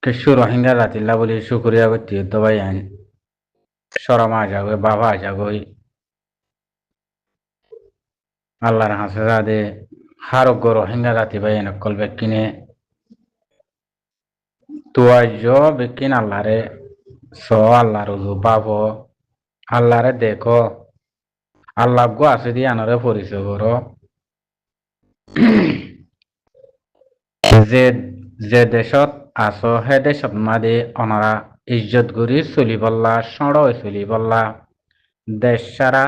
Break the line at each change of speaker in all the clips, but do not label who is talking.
কিছু রোহিঙ্গা জাতিল্লা বলি শুক্রিয়া করতে দবাই আইন সরমা যাগই বাবা যাগই আল্লাহর হাসে দে হারোগ্য রোহিঙ্গা জাতি বাই নকল বেকিনে তুয়াজ বেকিন আল্লাহরে আল্লাহর বাবো আল্লাহরে দেখো আল্লাহ গো আছে দিয়ে আনরে পরিচয় করো যে যে দেশত আছো হে দেশত মাদে অনারা ইজ্জত গুরি চলি বললা সড় চলি বললা দেশ সারা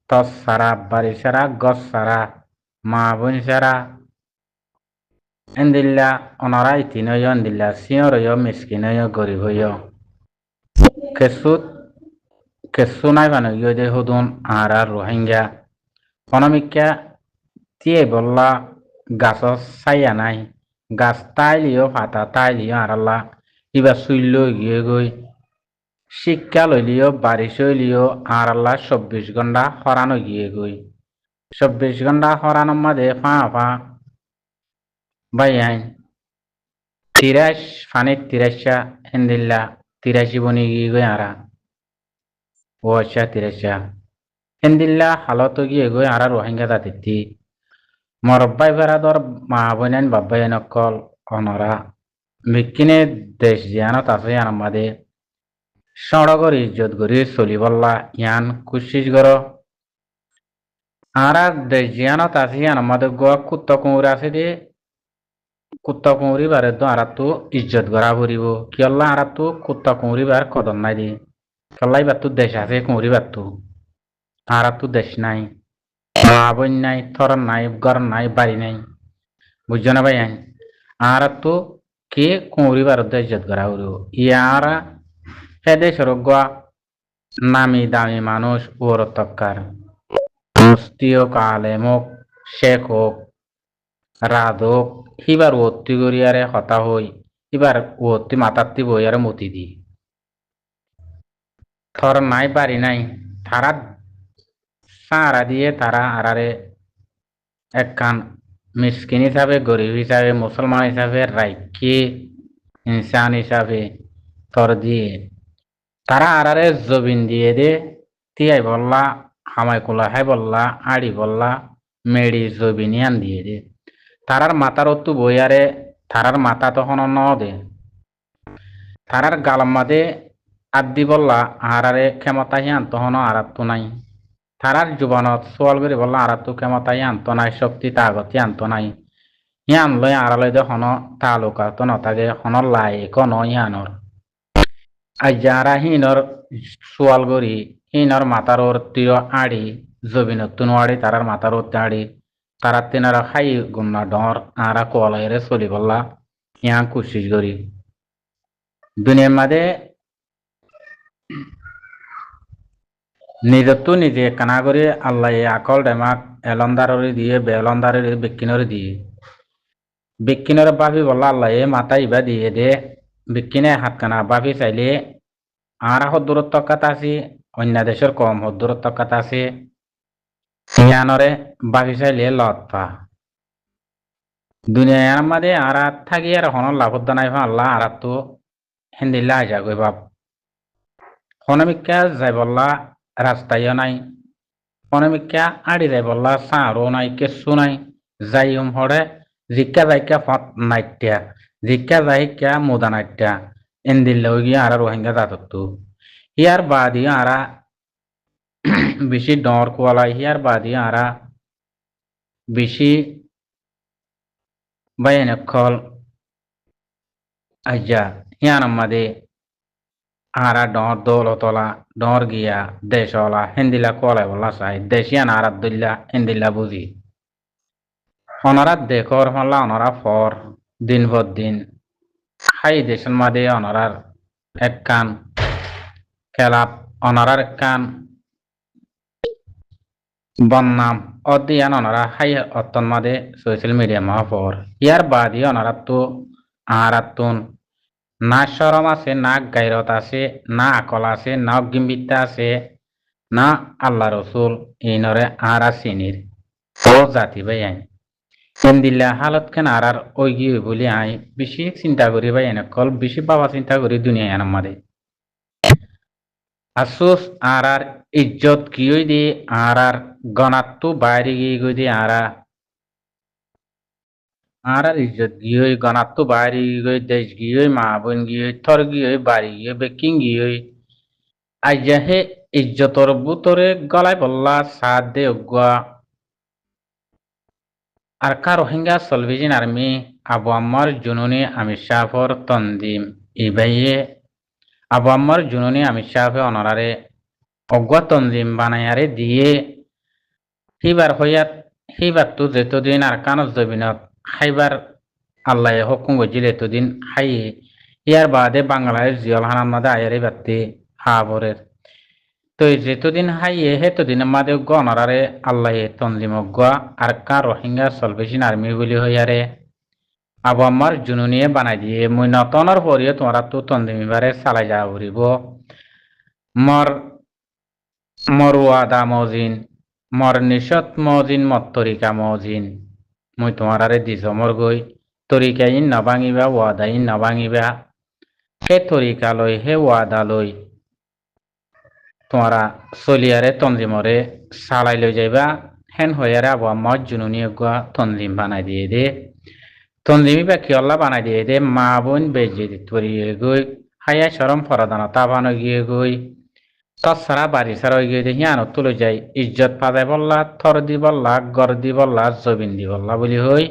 তস সারা বাড়ি সারা গছ সারা মা বোন সারা এন্দিল্লা অনারা ইতিনয় এন্দিল্লা সিয়রয় মিসকিনয় গরিব হইয় কেসুত কেসু নাই বানগিয়ে দে হুদুন আরা রোহিঙ্গা অনামিকা তিয়ে বললা গাছ ছাইয়া নাই গাছ তাইলিও ফাতা তাইলিও আরাল্লা ইবা চুইল গিয়ে গই শিক্ষা লইলিও বারিশ হইলিও আরাল্লা 24 ঘন্টা হরানো গিয়ে গই 24 ঘন্টা হরানোর মাঝে ফা বাই আইন তিরাশ ফানির তিরাশা হেন্দিল্লা তিরাশি বনি গিয়ে গই আরা ও আচ্ছা তিরাশা হেন্দিল্লা হালত গিয়ে গই আরা রোহিঙ্গা জাতিতি মরব্বাই বেড়াদর মা বোনেন বাব্বাই নকল অনরা বিকিনে দেশ জিয়ানত আছে আমাদের সড়গর ইজ্জত গরি চলি বললা ইয়ান কুশিস গর আর দেশ জিয়ানত আছে আমাদের গোয়া কুত্ত কুমুর আছে দে কুত্তা কুমুরি বারে তো আর তো ইজ্জত গড়া ভরিব কিয়ল্লা আর তো কুত্তা কুমুরি বার কদর নাই দি কল্লাই বার তো দেশ আছে কুমুরি বার তো আর তো দেশ নাই বোন নাই থরন নাই ঘর নাই বাড়ি নাই বুঝছো না ভাই আর তো কে কুমুরি বার ইজ্জত গড়া ভরিব ইয়ারা হেদে সরগা নামি দামি মানুষ ওর তক্কার মুস্তি হোক আলেম হোক শেখ হোক রাত হোক হিবার ওত্তি গরিয়ারে হতা হই এবার ওত্তি মাতাত্তি বইয়ারে মতি দি থর নাই বাড়ি নাই তারা সারা দিয়ে তারা আরারে একখান মিসকিন হিসাবে গরিব হিসাবে মুসলমান হিসাবে রাইকি ইনসান হিসাবে থর দিয়ে তারা আরারে জবিন দিয়ে দে তিয়াই বললা হামাই কোলা হাই বললা আড়ি বললা মেড়ি জবিনিয়ান দিয়ে দে তারার মাথার অত্তু বইয়ারে তারার মাথা তখন ন দে তারার গালাম মাদে আদি বললা আহারারে ক্ষমতা হিয়ান তখন আরাত্তু নাই তারার জুবানত সোয়াল করে বললা আরাত্তু ক্ষমতা আন্ত নাই শক্তি তাগতি আন্ত নাই হিয়ান লই আড়ালই দে হন তালুকা তো নথাকে হন লাই ক হিয়ানর আইজারা হিনর সোয়াল করি হিনর মাথার ওর তিয় আড়ি জবিনত নোয়াড়ি তারার মাথার ওর আড়ি তারা তেনারা খাই গুন্না ডর আরা কলাইরে চলি বললা ইয়া কুশিস করি দুনিয়ার মাঝে নিজত্ব নিজে কানা করে আল্লাহ আকল ডেমাক এলন্দারি দিয়ে বেলন্দারি বিকিনরে দিয়ে বিকিনরে বাপি বললা আল্লাহ মাথা ইবা দিয়ে দে বিকিনে হাত কানা বাপি চাইলে আরা হদ্দূরত্ব কাতা আছে অন্য দেশের কম হদ্দূরত্ব কাতা আছে ইয়ানরে বাপি চাইলে লত পা দুনিয়ার মাঝে আর থাকি আর হন লাভদ্দ নাই আল্লাহ আর তো হেন্দিল্লা আইসা গই বাপ হনমিকা যাই বললা রাস্তাইও নাই হনমিকা আড়ি যাই বললা সারও নাই কেসু নাই যাই হরে জিকা যাইকা ফত নাইত্যা জিকা যাইকা মুদা নাইত্যা এন্দিল্লা গিয়া আর রোহিঙ্গা জাতত্তু ইয়ার বাদিও আরা বেশি ডর কোয়ালা ইয়ার বাদিও আরা বেশি বাইনকল আজ্জা হিয়ান আমাদে আরা ডর দৌলতলা ডর গিয়া দেশলা হিন্দিলা কলাই বলা চাই দেশিয়ান আরাত দইলা হিন্দিলা বুঝি অনারাত দেখর হল্লা অনারা ফর দিন ভর দিন হাই দেশের মাদে অনারার এক কান খেলাপ অনারার এক কান বন্নাম অদিয়ান অনারা হাই অত্তন মাদে সোশ্যাল মিডিয়া মা ফর ইয়ার বাদি অনারাত তো আহারাতুন না শরম আছে না গাইরত আছে না আকল আছে না অগ্নিবিদ্যা আছে না আল্লাহ রসুল ইনরে আরা সিনির ও জাতি ভাই আইন সেন্দিল্লা হালত কেন আর ওই গিয়ে বলি আই বেশি চিন্তা করি ভাই এনে কল বেশি বাবা চিন্তা করি দুনিয়া এনে মারে আফসোস আর ইজ্জত গিয়ে দিয়ে আর গণাত্ম বাইরে গিয়ে গিয়ে দিয়ে আর ইজ্জত গিয়ে গণাত্ম বাইরে গিয়ে দেশ গিয়ে মা বোন গিয়ে থর গিয়ে বাড়ি গিয়ে বেকিং গিয়ে আইজাহে ইজ্জতর বুতরে গলায় বললা সাথ দে অগুয়া আর কা রোহিঙ্গা সলভিজিন আর্মি আবু আম্মার জুনুনি আমির শাহর তন্দিম ইবাইয়ে আবু আম্মার জুনুনি আমির শাহ অনারারে অগুয়া তন্দিম বানায়ারে দিয়ে হিবার হইয়াত হিবার তো যেতদিন আর কানত জবিনত হাইবার আল্লাহ হুকুম গজিল এতদিন হাই ইয়ার বাদে বাংলাদেশ জিয়ল হানার মাদে আয়ারে বাত্তি হাবরের তো যেতদিন হাইয়ে হেতদিন মাদে গণরারে আল্লাহ তঞ্জিম গা আর কা রোহিঙ্গা সলভেশন আর্মি বলি হইয়ারে আবু আম্মার জুনুনিয়ে বানাই দিয়ে মুই নতনের পরিয়ে তোমরা তো তঞ্জিমিবারে চালাই যা উড়িব মর মরুয়াদা মজিন মর নিশত মজিন মত তরিকা মজিন মুই তোমারারে দিছ মর গই তরিকা ইন নভাঙিবা ওয়াদা ইন নভাঙিবা হে তরিকা লই হে ওয়াদা লই তোমরা চলিয়ারে তঞ্জিমরে চালাই লৈ যাইবা হেন হইয়ারে আবু আম্মার জুনুনিয়ে গুয়া তঞ্জিম বানাই দিয়ে দে তঞ্জিমি বা কিয়ল্লা বানাই দিয়ে দে মা বোন বেজে তরিয়ে গই হাইয়া সরম ফরাদানতা বানো গিয়ে গই তছাড়া বাড়ি ছাড়া গিয়ে দেখি আনত তুলে যাই ইজ্জত পাদাই বললা থর দি বললা গর দি বললা জবিন দি বললা বলি হই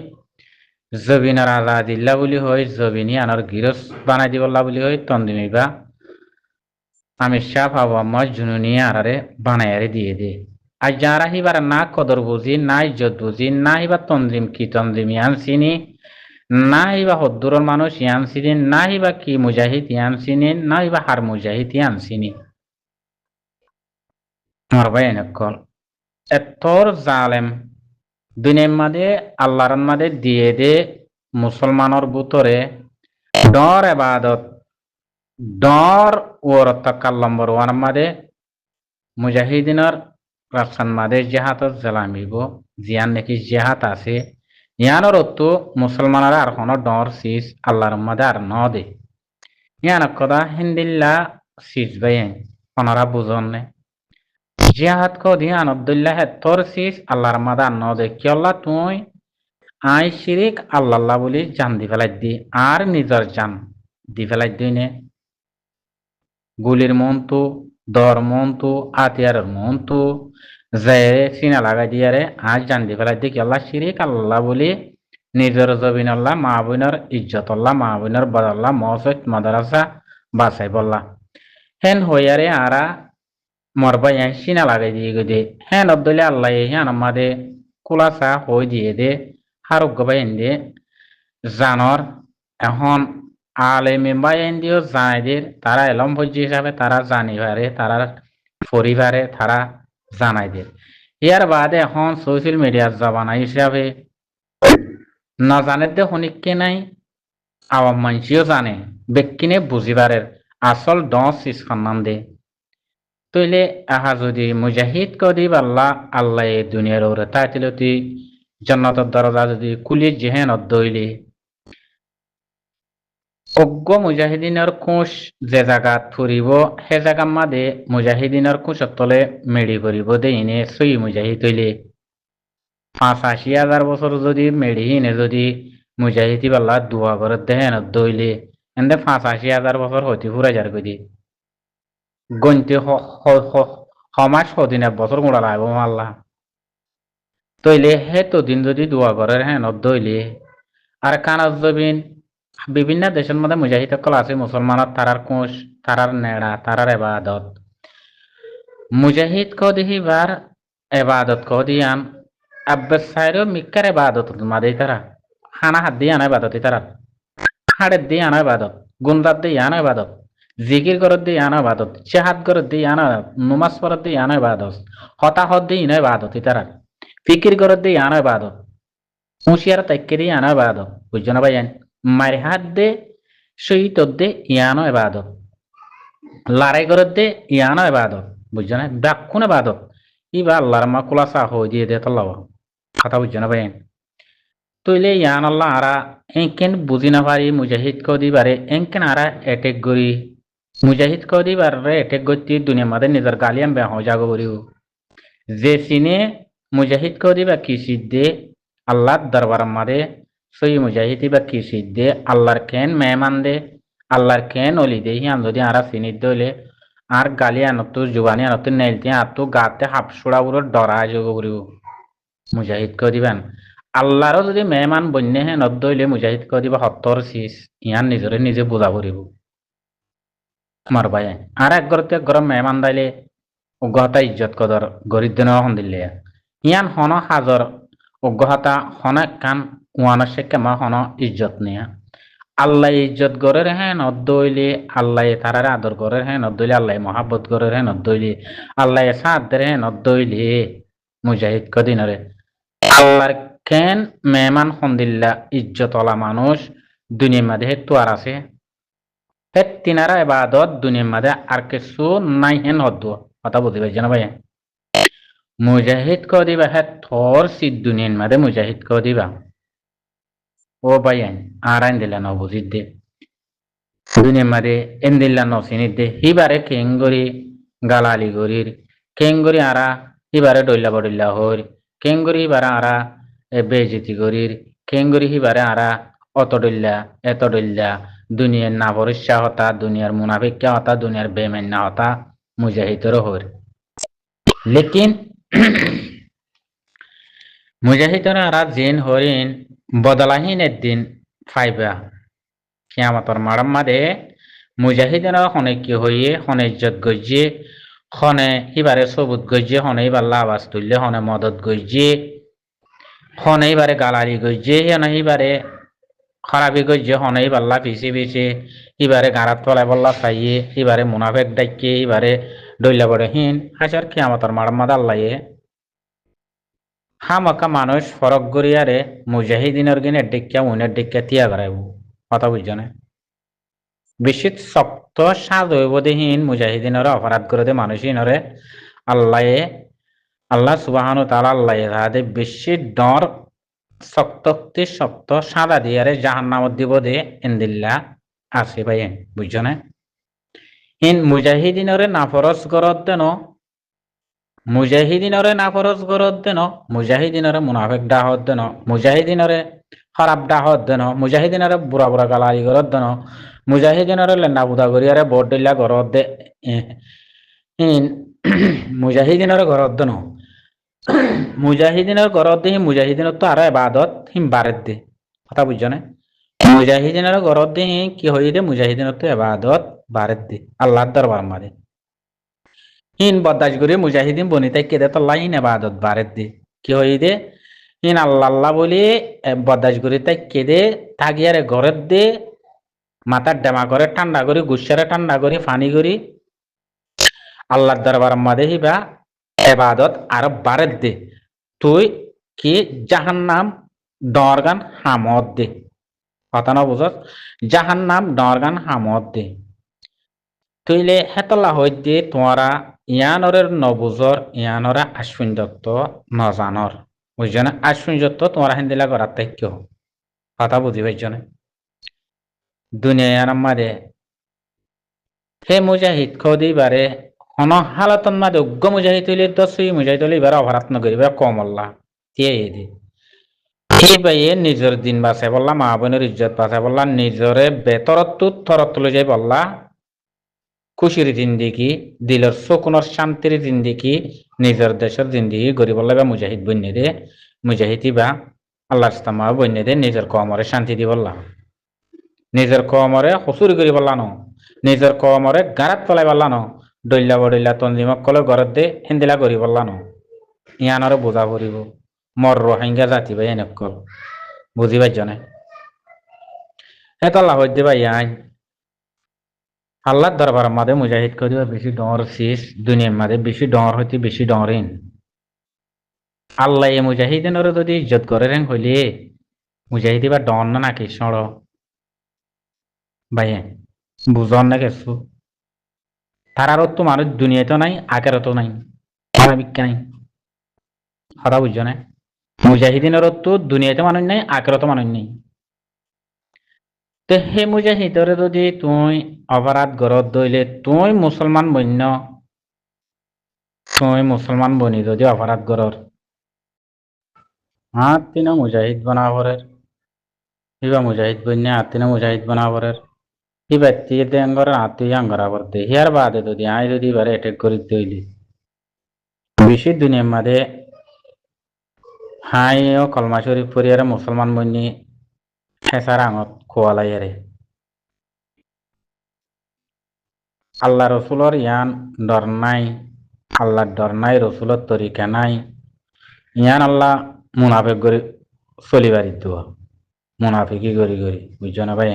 জবিনার আজা দিল্লা বলি হই জবিনী আনর গিরস বানাই দি বললা বলি হই তন্দিমি বা আমি শাহ আবু আম্মার জুনুনি আরারে বানাইয়ারে দিয়ে দে আর যারা হিবার না কদর বুঝি না ইজ্জত বুঝি না হিবার তন্দিম কি তন্দিম ইয়ান চিনি না হিবা হদ্দুরর মানুষ ইয়ান চিনি না হিবা কি মুজাহিদ ইয়ান চিনি না হিবা হার মুজাহিদ ইয়ান চিনি মরবাই এনেকল এতর জালেম দুনিয়ার মাঝে আল্লাহর মাঝে দিয়ে দে মুসলমানের বুতরে ডর এবাদত ডর ওর তকাল নম্বর ওয়ান মাঝে মুজাহিদিনের রাফসান মাঝে জেহাতত জ্বালামিব জিয়ান নাকি জেহাত আছে ইয়ানোর তো মুসলমানের আর কোনো ডর সিস আল্লাহর মাঝে আর ন দে ইয়ান কথা হিন্দিল্লা সিস বাইন ওনারা বুঝন নে জিহাদ কো ধ্যান আব্দুল্লাহ তোর সিস আল্লাহর মাদা ন দেখি আল্লাহ তুই আই শিরিক আল্লাহ বলি জান দি ফেলাই দি আর নিজর জান দি ফেলাই দি নে গুলির মন তো দর মন তো আতিয়ারের মন তো যে সিনা লাগাই দিয়ারে আজ জান দি ফেলাই দি কি আল্লাহ শিরিক আল্লাহ বলি নিজর জবিন আল্লাহ মা বোনের ইজ্জত আল্লাহ মা বোনের বদল্লাহ মসজিদ মাদ্রাসা বাসাই বললা হেন হইয়ারে আরা মরবাই সিনা লাগাই দিয়ে গদে হ্যাঁ নবদলে আল্লাহ হ্যাঁ আমাদের কুলাসা হয়ে দিয়ে দে হারুক গবাই দে জানর এখন আলেমে বাইন দিও জানাইদের তারা এলম ভোজ্য হিসাবে তারা জানি পারে তারা পরিবারে তারা জানাই দে ইয়ার বাদে এখন সোশ্যাল মিডিয়ার জমানা হিসাবে না জানে দে হনিককে নাই আওয়াম মানুষও জানে বেকিনে বুঝিবারের আসল দশ ইসখান নাম দে তইলে আহা যদি মুজাহিদ কদি আল্লাহ আল্লাহ দুনিয়ার ওরে তাইতিলতি জন্নতর দরজা যদি কুলি জেহেন অদ্দইলে অজ্ঞ মুজাহিদিনের কোষ যে জায়গা ফুরিব সে জায়গার মাদে মুজাহিদিনের কোষের তলে মেড়ি করিব দে ইনে সই মুজাহিদ হইলে ৮৫,০০০ বছর যদি মেড়ি ইনে যদি মুজাহিদি পাল্লা দোয়া করে দেহেন অদ্দইলে এনে ৮৫,০০০ বছর হইতে ফুরাই যার কদি গন্তি সমাজ সদিনে বছর গোড়া লাগবো আল্লাহ তইলে হে তো দিন যদি দোয়া করে হ্যাঁ নদইলে আর কানাজ জবিন বিভিন্ন দেশের মধ্যে মুজাহিদ সকল আছে মুসলমানের তারার কোষ তারার নেড়া তারার এবাদত মুজাহিদ কদিহিবার এবাদত কদিয়ান আব্বাসাইরও মিক্কার এবাদত মাদে তারা খানা হাত দিয়ে আনা এবাদত তারা হাড়ের দিয়ে আনা এবাদত গুন্দার দিয়ে আনা এবাদত জিকির করত দিয়ে আনা ইবাদত চেহাদ করত দিয়ে আনা নমাজ পড়ত দিয়ে আনা ইবাদত হতাহত দিয়ে ইনা ইবাদত ইতারা ফিকির করত দিয়ে আনা ইবাদত হুঁশিয়ার তাইকে দিয়ে আনা ইবাদত বুঝছো না ভাইয়ান মারি হাত দে শহীদ দে ইয়ানো ইবাদত লড়াই করত দে ইয়ানো ইবাদত বুঝছো না ব্যাকুন ইবাদত ইবা আল্লাহর মা কুলাসা হয়ে দিয়ে দে তল্লাহ কথা বুঝছো না ভাইয়ান তইলে ইয়ান আল্লাহ আরা এনকেন বুঝি না পারি মুজাহিদ কদিবারে এনকেন আরা এটেক গরি মুজাহিদ কদিবারে এটেক গতি দুনিয়া মাদের নিজের গালিয়াম বে হজা গরিব যে সিনে মুজাহিদ কদিবা কি সিদ্ধে আল্লাহর দরবার মাদে সই মুজাহিদি বা কি সিদ্ধে আল্লাহর কেন মেহমান দে আল্লাহর কেন অলি দে হিয়ান যদি আরা সিনিদ দইলে আর গালি আনত জুবানি আনত নেলতে আতো গাতে হাফসুড়া পুরো ডরা যোগ করিব মুজাহিদ কদিবান আল্লাহরও যদি মেহমান বন্যে হে নদইলে মুজাহিদ কদিবা সত্তর শীষ ইয়ান নিজরে নিজে বুঝা পড়িব আমার ভাই আর এক ঘর মেহমান দাইলে উগ্রহতা ইজ্জত কদর গরিব দিন দিলে ইয়ান হন হাজর উগ্রহতা হন কান ওয়ানো শেখে মা হন ইজ্জত নিয়া আল্লাহ ইজ্জত গরের হ্যাঁ নদইলে আল্লাহ তারারে আদর গরের হ্যাঁ নদইলে আল্লাহ মহাব্বত গরের হ্যাঁ নদইলে আল্লাহ সাদের হ্যাঁ নদইলে মুজাহিদ কদিনরে আল্লাহর কেন মেহমান হন্দিল্লা ইজ্জতলা মানুষ দুনিয়ার মাঝে তো আর আছে হে তিনারা এবাদত দুনিয়ার মাঝে আর কিছু নাই হেন হদ্দ কথা বুঝি পাইছে না ভাই মুজাহিদ কদিবা হে থর সিদ দুনিয়ার মাঝে মুজাহিদ কদিবা ও ভাই আর আইন দিলা ন বুঝিত দে দুনিয়ার মাঝে এন দিল্লা ন চিনিত দে হিবারে কেঙ্গরি গালালি গরির কেঙ্গরি আরা হিবারে ডইল্লা বডইল্লা হর কেঙ্গরি হিবারে আরা বেজিতি গরির কেঙ্গরি হিবারে আরা অত ডইল্লা দুনিয়ার না ভরসা হতা দুনিয়ার মুনাফিকা হতা দুনিয়ার বেমেন্না হতা মুজাহিদর হর লেকিন মুজাহিদর আরা জিন হরিন বদলাহীন একদিন ফাইবা কিয়ামতর মারাম মাদে মুজাহিদরা হনে কি হইয়ে হনে ইজ্জত গজিয়ে হনে হিবারে সবুত গজিয়ে হনে ইবাল্লা আওয়াজ তুললে হনে মদত গজিয়ে হনে ইবারে গালারি গজিয়ে হনে ইবারে খারাপি গজিয়ে হনে ইবাল্লা পিছে পিছে ইবারে গারাত তলায় বল্লা চাইয়ে ইবারে মুনাফেক ডাইকে ইবারে দইলা বড় হিন হাজার কিয়ামতর মারাম মাদ আল্লাহে হামাকা মানুষ ফরক গরিয়ারে মুজাহিদিনের গিনে ডেকিয়া উনের ডেকিয়া তিয়া গড়াইব কথা বুঝছো না বেশি শক্ত সাজ হইবদেহীন মুজাহিদিনরে অপরাধ করে দে মানুষইনরে আল্লাহ সুবহান তাআলা আল্লাহ তাহাদে বেশি ডর শক্ত সাদা দিয়ারে জাহান্নামত দিব দে ইনদিল্লা আছে ভাই বুঝছো না ইন মুজাহিদিনরে নাফরজ গরত দেন মুজাহিদিনরে নাফরজ গরত দেন মুজাহিদিনরে মুনাফিক ডাহত দেন মুজাহিদিনরে খারাপ ডাহত দেন মুজাহিদিনরে বুড়া গালারি গরত দেন মুজাহিদিনরে লেন্ডা বুদা করিয়ারে ভোট দিলা ঘরত দে মুজাহিদিনরে ঘরত দেন মুজাহিদিনের ঘরত দে মুজাহিদিনত তো আরো এবাদত হিম বারেত দে কথা বুঝছো না মুজাহিদিনের ঘরত দে কি হই দে মুজাহিদিনত তো এবাদত বারেত দে আল্লাহর দরবার মারে হিন বদাস করে মুজাহিদিন বনিতাই কেদে তো লাইন এবাদত বারেত দে কি হই দে হিন আল্লাহ বলি বদাস করে তাই কেদে থাকিয়ারে ঘরের দে মাথার ডেমা করে ঠান্ডা করি গুসারে ঠান্ডা করি ফানি করি আল্লাহর দরবার মাদে হিবা এবাদত আর বারেত দে তুই কি জাহান্নাম ডরগান হামত দে কথা না বুঝস জাহান্নাম ডরগান হামত দে তুইলে হেতলা হই দে তোমারা ইয়ানরের নবুজর ইয়ানরে আশ্বিন দত্ত নজানর বুঝছো না আশ্বিন দত্ত তোমারা হিন্দিলা করার তাই কেউ কথা বুঝি পাইছো না দুনিয়ার মাদে হে মুজাহিদ খদি বারে হন হালাতন মাদে উগ্র মুজাহিদ হইলে দশই মুজাহিদ হইলে এবার অপরাধ নগরিবা কম আল্লাহ দিয়ে দে এই বাইয়ে নিজের দিন বাঁচাই বললা মা বোনের ইজ্জত বাঁচাই বললা নিজরে তরত লই যাই বললা খুশির জিন্দিগি দিলের শকুনের শান্তির জিন্দিগি নিজের দেশের জিন্দিগি গরিব বললা বা মুজাহিদ বন্যে দে মুজাহিদি বা আল্লাহ ইস্তামা বন্যে দে নিজের কমরে শান্তি দি বললা নিজের কমরে হসুরি করি বললা ন নিজের কমরে গারাত তলাই বললা ন ডইল্লা বডইল্লা তঞ্জিমক কলে ঘরত দে হিন্দিলা করি বললা ন ইয়ানরে বোঝা পড়িব মর রোহিঙ্গা জাতি ভাই এনেকল বুঝি পাইছ না হেতাল্লাহ হইতে ভাই আইন আল্লাহর দরবার মাদে মুজাহিদ করিব বেশি ডর শেষ দুনিয়ার মাদে বেশি ডর হইতে বেশি ডরেন আল্লাহ এ মুজাহিদিনরে যদি ইজ্জত করে রেন হইলে মুজাহিদি বা ডর না নাকি সড় ভাই বুঝন না কিছু তারারও তো মানুষ দুনিয়াতেও নাই আগেরও নাই বিজ্ঞা নাই কথা বুঝছো না মুজাহিদিনের তো দুনিয়াতে মানুষ নাই, আখিরাতে মানুষ নাই। তে সেই মুজাহিদরে যদি তুই অপরাধ গরত দইলে তুই মুসলমান বন্য, তুই মুসলমান বনি যদি অপরাধ গরর হাত তিনা মুজাহিদ বানাবরের, ইবা মুজাহিদ বন্য হাত তিনা মুজাহিদ বানাবরের, ই ব্যক্তি দেঙ্গর হাতি আঙ্গরা করতে হিয়ার বাদে যদি আই যদি এবারে অ্যাটেক করি দইলি বেশি দুনিয়ার মাঝে হাই ও কলমা শরীফ পরিয়ারে মুসলমান বন্যি হেসার আঙত খোয়ালাইয়ারে আল্লাহ রসুলর ইয়ান ডর নাই, আল্লাহর ডর নাই, রসুলর তরিকা নাই, ইয়ান আল্লাহ মুনাফিক করে চলিবারি দেওয়া, মুনাফিকি করি করি বুঝছো না ভাই।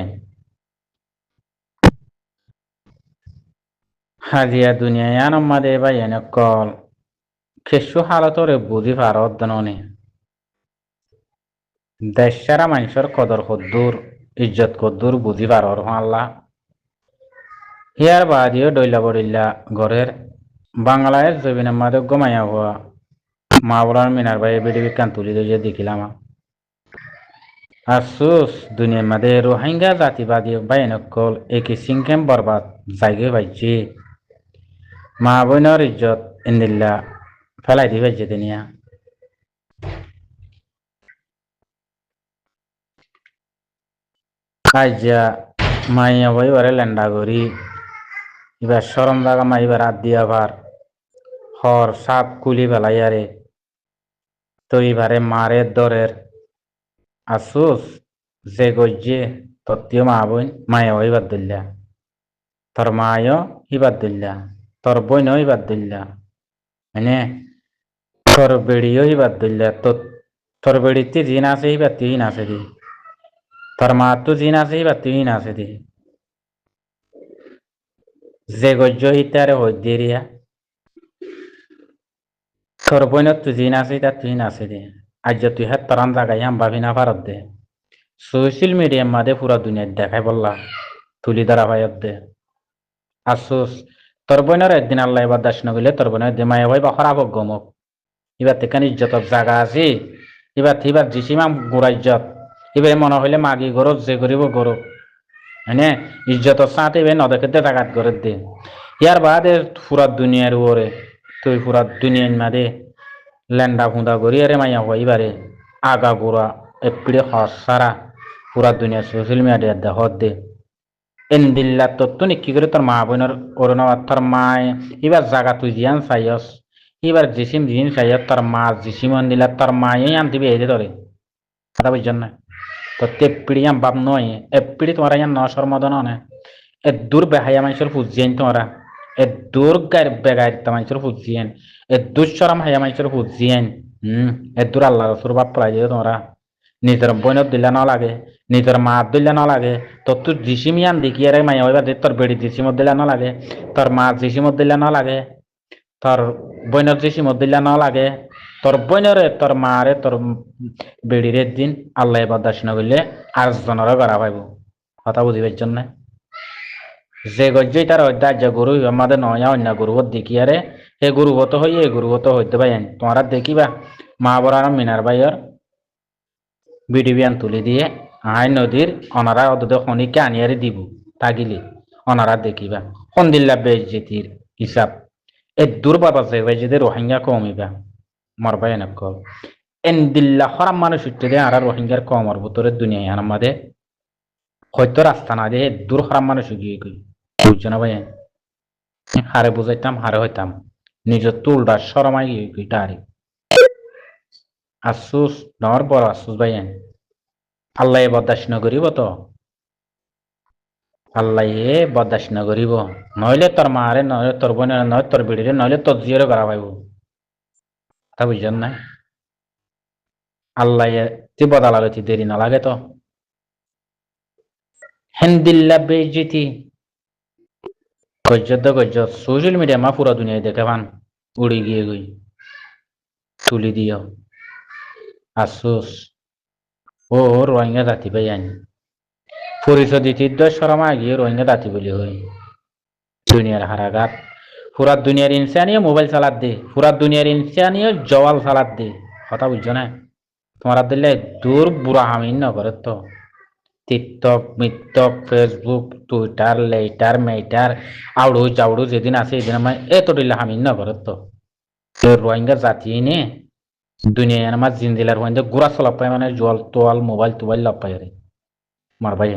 হাজিয়া দুনিয়া ইয়ান আমাদের ভাই এনে কল খেসু হালতরে বুঝি পারত দননি দেশ সারা মানুষের কদর কদ্দুর ইজ্জত কদ্দুর বুঝি পারর আল্লাহ। হিয়ার বাদিও ডইলা বড়িল্লা ঘরের বাংলায় জবিনের মাদক গমাইয়া হওয়া মাওলানা মিনার ভাই বিডি বিজ্ঞান তুলি দিয়ে দেখিলাম। আফসোস দুনিয়ার মাঝে রোহিঙ্গা জাতিবাদী ভাই নকল একই সিংকেম বরবাদ জায়গে পাইছি, মা বোনের ইজ্জত ইন্দিল্লা ফেলাই দি পাইছে দুনিয়া। কাজা মাইয়া বই বারে লেন্ডা করি এবার সরম জাগা মাই এবার হাত দিয়া ভার হর সাপ কুলি ফেলাইয়ারে তো এবারে মারে দরের আসুস যে গজ্জে তত্ত্বীয় মা বোন মায়া হইবার দিল্লা, তোর মায়ও হিবার দিল্লা, তোর বোনও হিবার দিল্লা, মানে তোর বেড়িও হিবার দিল্লা, তোর বেড়িতে জিন আছে হিবার তুই আছে দি, তোর মা তো জিন আছে হিবার তুই আছে দি, যে গজ্জ হিতারে হই দিরিয়া তোর বোনের তুই জিন আছে তার তুই আছে দি। আজ তুই হাত তরান জাগাই আম ভাবি না ভারত দে সোশ্যাল মিডিয়ার মাঝে পুরা দুনিয়ার দেখাই বললা তুলি ধরা ভাই দে আসুস তোর বোনের একদিন আল্লাহ এবার দাস নগলে তোর বোনের একদিন মায়া ভাই বা খারাপ গমক এবার থেকে ইজ্জত জায়গা আছে এবার এবার জিসিমাম গোড়া ইজ্জত এবার মনে হইলে মাগি গরত যে করিব গরব হ্যাঁ ইজ্জত সাথে এবার নদেকে জাগাত করে দে ইয়ার বাদে পুরা দুনিয়ার ওরে তুই পুরা দুনিয়ার মাঝে ল্যান্ডা ফুঁদা করি আরে মাইয়া হয় এবারে আগা গোড়া এপিড়ে হস সারা পুরা দুনিয়া সোশ্যাল মিডিয়া দে হদ দে এনদিল্লা তোর তো কি করে তোর মা বোনের অরুণ তোর মায় এবার জাগা তুই জিয়ান চাইস এবার জিসিম জিন চাইস তোর মা জিসিম দিলা তোর মায়ে আন দিবি এই ধরে কথা বুঝছেন না তো তেপিড়ি আম বাপ নয় এপিড়ি তোমার ইয়ান ন সরমদন নে এ দূর বেহাইয়া মানুষের পুজিয়েন তোমরা এ দূর গায়ের বেগায় মানুষের পুজিয়েন এ দূর সরম হাইয়া মানুষের পুজিয়েন এ দূর আল্লাহ রসুর বাপ পড়াই দিয়ে তোমরা নিজের বোনত দিলে ন লাগে নিজের মা দিলে ন লাগে তোর তুই জিসিমিয়ান দেখি আরে মাইয়া এবার তোর বেড়ি জিসিমত দিলে ন লাগে তোর মা জিসিমত দিলে ন লাগে তোর বোনের জিসিমত দিলে ন লাগে তোর বোনরে তোর মারে তোর বেড়ির দিন আল্লাহ এবার দাস নগরলে আর জনের গড়া পাইব কথা বুঝি পারছেন না যে গজ্জই তার অধ্যায় যে গরু আমাদের নয়া অন্য গরুবত দেখি আরে হে গরুবত হই এ গরুবত হইতে পারেন তোমরা দেখিবা মা বড় মিনার ভাইয়ের বিডিবিয়ান তুলে দিয়ে আই নদীর অনারা অদূত খনিকে আনিয়ারে দিব তাগিলে অনারা দেখিবা সন্দিল্লা বেজিতির হিসাব এ দুর্বাবা যে বেজিতে রোহিঙ্গা কমিবা মরবা এনেক এন দিল্লা হরাম মানুষ উঠতে আর রোহিঙ্গার কমর ভিতরে দুনিয়া আমাদের হয়তো রাস্তা না দিয়ে দূর হরাম মানুষ গিয়ে গই বুঝছো না ভাই হারে বুঝাইতাম হারে হইতাম নিজের তুলটা সরমাই গিয়ে গই তারে আফসোস নর বড় আফসোস ভাই আল্লাহ বরদাস্ত নকরিব তো আল্লাহ বরদাস্ত নকরিব নইলে তোর মারে নইলে তোর বোনের নয় তোর বিড়িরে নইলে তোর জিওরে করা পাইব কথা বুঝছেন না আল্লাহ তি বদালালতি দেরি না লাগে তো হেন্দিল্লা বেজিতি গজ্জত গজ্জত সোশ্যাল মিডিয়া মা পুরা দুনিয়ায় দেখে পান উড়ি গিয়ে গই তুলি দিও আফসোস ও রোহিঙ্গা জাতি ভাই আনি পরিচয় দিতে সরমা গিয়ে রোহিঙ্গা জাতি বলি হই দুনিয়ার হারাঘাত পুরা দুনিয়ার ইনসানিয়ে মোবাইল চালাত দে পুরা দুনিয়ার ইনসানিয়ে জওয়াল চালাত দে কথা বুঝছো না তোমারা দিলে দূর বুড়া হামিন না করে তো টিকটক মিকটক ফেসবুক টুইটার লেটার মেটার আউড়ু জাউড়ু যেদিন আছে এদিন আমার এত দিলে হামিন না করে তো রোহিঙ্গা জাতি নে দুনিয়া আমার জিন্দিলার রোহিঙ্গা গুড়া চলা পায় মানে জল তোয়াল মোবাইল টোবাইল লাভ পায় রে মারবাই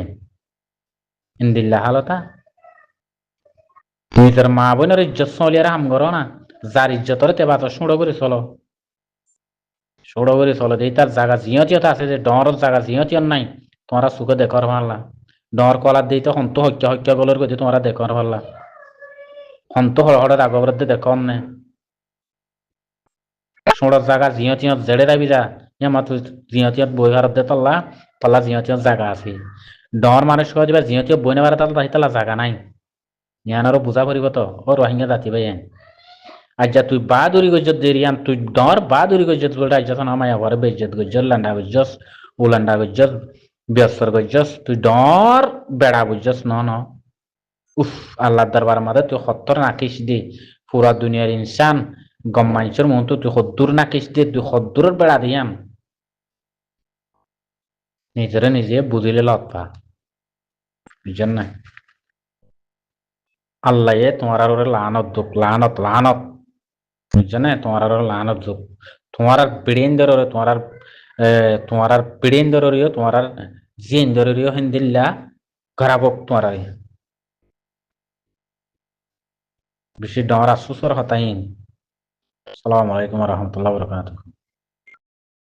ইন্দিল্লা হালতা নিজের মা বোনের ইজ্জত চলিয়ার হাম করো না যার ইজ্জতরে তেবা তো সুড়ো করে চলো সুড়ো করে চলো যে তার জায়গা জিয়তিয়ত আছে যে ডর জায়গা জিয়তিয়ত নাই তোমরা সুখে দেখর ভাল্লা ডর কলার দিই তো হন্ত হত্যা হত্যা গলের গতি তোমরা দেখর ভাল্লা হন্ত হড়হড়ের আগবরতে দেখর নে সুড়োর জায়গা জিয়তিয়ত জেড়ে দাবি যা মাত্র জিয়তিয়ত বই ভারত দে তল্লা তল্লা জিয়তিয়ত জায়গা আছে ডর মানুষ কয়ে দিবা জিয়তিয়ত বই নেবার তালা জায়গা নাই ইয়ানারও বুঝা পড়িব তো ও রোহিঙ্গা জাতি ভাই আজ্জা তুই বাদুরি গজ্জত দেরিয়ান তুই ডর বাদুরি গজ্জত বলতে আজ্জা তো নামাই আবার বেজ্জত গজ্জত লান্ডা গজ্জস উলান্ডা গজ্জস ব্যস্তর গজ্জস তুই ডর বেড়া গজ্জস ন উফ আল্লাহ দরবার মাদে তুই সত্তর নাকিস দে পুরা দুনিয়ার ইনসান গম মানুষের মন তুই সদ্দুর নাকিস দে তুই সদ্দুরের বেড়া দিয়ান নিজেরে নিজে বুঝিলে লতা বুঝছেন না আল্লাহ তোমার আর লানত দুঃখ লানত লানত বুঝছো তোমার আর লানত যুগ তোমার আর পিড়িন ধরে তোমার আর পিড়িন ধরিও তোমার আর জিন ধরিও হিন্দিল্লা খারাপ তোমার বেশি ডর আসুসর হতাইন আসসালামু আলাইকুম রহমতুল্লাহ বরকাতুহ